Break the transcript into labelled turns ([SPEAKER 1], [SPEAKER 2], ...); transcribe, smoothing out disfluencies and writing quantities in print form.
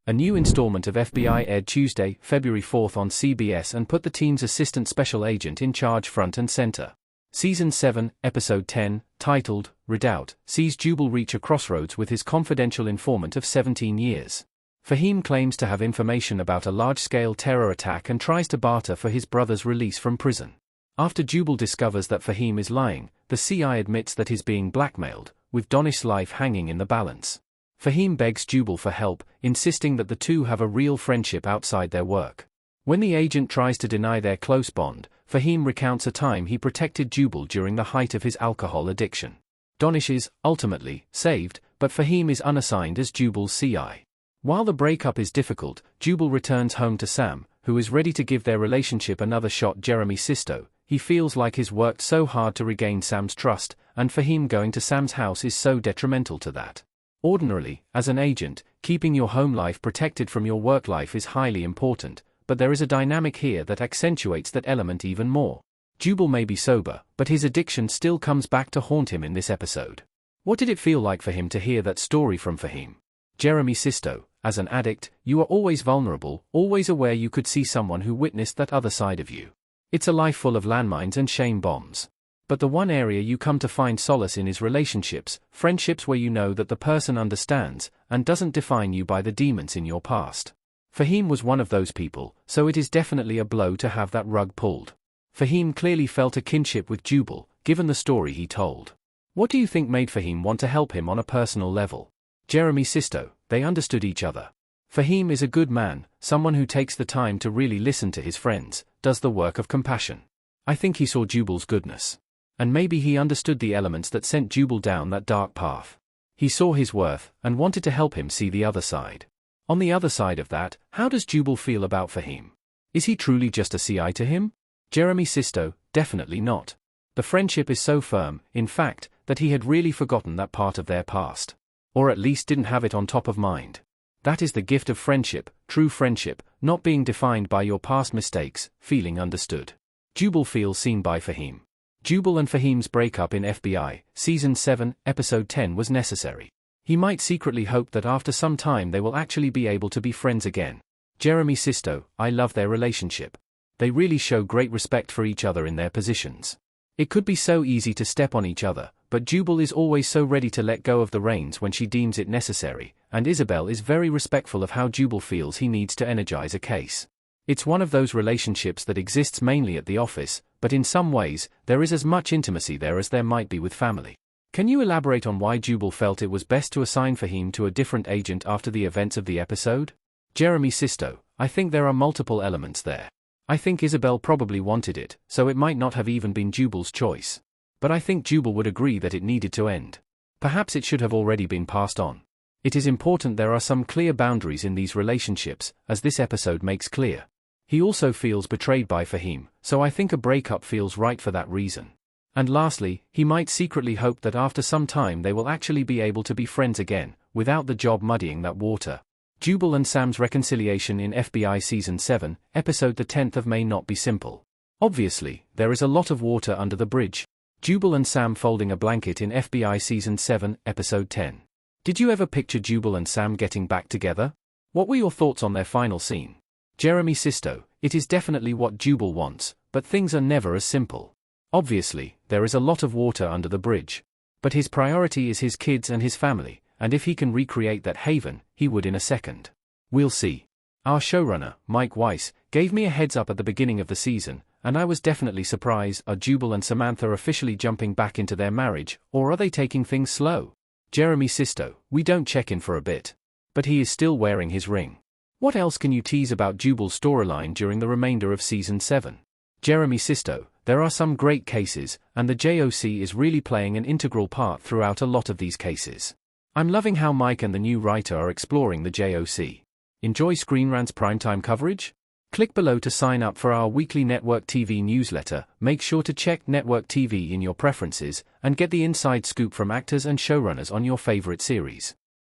[SPEAKER 1] A new installment of FBI aired Tuesday, February 4th on CBS and put the teen's assistant special agent in charge front and center. Season 7, Episode 10, titled, Redoubt, sees Jubal reach a crossroads with his confidential informant of 17 years. Faheem claims to have information about a large-scale terror attack and tries to barter for his brother's release from prison. After Jubal discovers that Faheem is lying, the CI admits that he's being blackmailed, with Donish's life hanging in the balance. Faheem begs Jubal for help, insisting that the two have a real friendship outside their work. When the agent tries to deny their close bond, Faheem recounts a time he protected Jubal during the height of his alcohol addiction. Donish is, ultimately, saved, but Faheem is unassigned as Jubal's CI. While the breakup is difficult, Jubal returns home to Sam, who is ready to give their relationship another shot. Jeremy Sisto, he feels like he's worked so hard to regain Sam's trust, and Faheem going to Sam's house is so detrimental to that. Ordinarily, as an agent, keeping your home life protected from your work life is highly important, but there is a dynamic here that accentuates that element even more. Jubal may be sober, but his addiction still comes back to haunt him in this episode. What did it feel like for him to hear that story from Faheem? Jeremy Sisto, as an addict, you are always vulnerable, always aware you could see someone who witnessed that other side of you. It's a life full of landmines and shame bombs. But the one area you come to find solace in is relationships, friendships where you know that the person understands, and doesn't define you by the demons in your past. Faheem was one of those people, so it is definitely a blow to have that rug pulled. Faheem clearly felt a kinship with Jubal, given the story he told. What do you think made Faheem want to help him on a personal level? Jeremy Sisto, they understood each other. Faheem is a good man, someone who takes the time to really listen to his friends, does the work of compassion. I think he saw Jubal's goodness. And maybe he understood the elements that sent Jubal down that dark path. He saw his worth, and wanted to help him see the other side. On the other side of that, how does Jubal feel about Faheem? Is he truly just a CI to him? Jeremy Sisto, definitely not. The friendship is so firm, in fact, that he had really forgotten that part of their past. Or at least didn't have it on top of mind. That is the gift of friendship, true friendship, not being defined by your past mistakes, feeling understood. Jubal feels seen by Faheem. Jubal and Faheem's breakup in FBI, Season 7, Episode 10 was necessary. He might secretly hope that after some time they will actually be able to be friends again. Jeremy Sisto, I love their relationship. They really show great respect for each other in their positions. It could be so easy to step on each other, but Jubal is always so ready to let go of the reins when she deems it necessary, and Isabel is very respectful of how Jubal feels he needs to energize a case. It's one of those relationships that exists mainly at the office, but in some ways, there is as much intimacy there as there might be with family. Can you elaborate on why Jubal felt it was best to assign Faheem to a different agent after the events of the episode? Jeremy Sisto, I think there are multiple elements there. I think Isabel probably wanted it, so it might not have even been Jubal's choice. But I think Jubal would agree that it needed to end. Perhaps it should have already been passed on. It is important there are some clear boundaries in these relationships, as this episode makes clear. He also feels betrayed by Faheem, so I think a breakup feels right for that reason. And lastly, he might secretly hope that after some time they will actually be able to be friends again, without the job muddying that water. Jubal and Sam's reconciliation in FBI Season 7, Episode the 10th of May not be simple. Obviously, there is a lot of water under the bridge. Jubal and Sam folding a blanket in FBI Season 7, Episode 10. Did you ever picture Jubal and Sam getting back together? What were your thoughts on their final scene? Jeremy Sisto, it is definitely what Jubal wants, but things are never as simple. Obviously, there is a lot of water under the bridge. But his priority is his kids and his family, and if he can recreate that haven, he would in a second. We'll see. Our showrunner, Mike Weiss, gave me a heads up at the beginning of the season, and I was definitely surprised. Are Jubal and Samantha officially jumping back into their marriage, or are they taking things slow? Jeremy Sisto, we don't check in for a bit. But he is still wearing his ring. What else can you tease about Jubal's storyline during the remainder of Season 7? Jeremy Sisto, there are some great cases, and the JOC is really playing an integral part throughout a lot of these cases. I'm loving how Mike and the new writer are exploring the JOC. Enjoy Screen Rant's primetime coverage? Click below to sign up for our weekly Network TV newsletter. Make sure to check Network TV in your preferences, and get the inside scoop from actors and showrunners on your favorite series.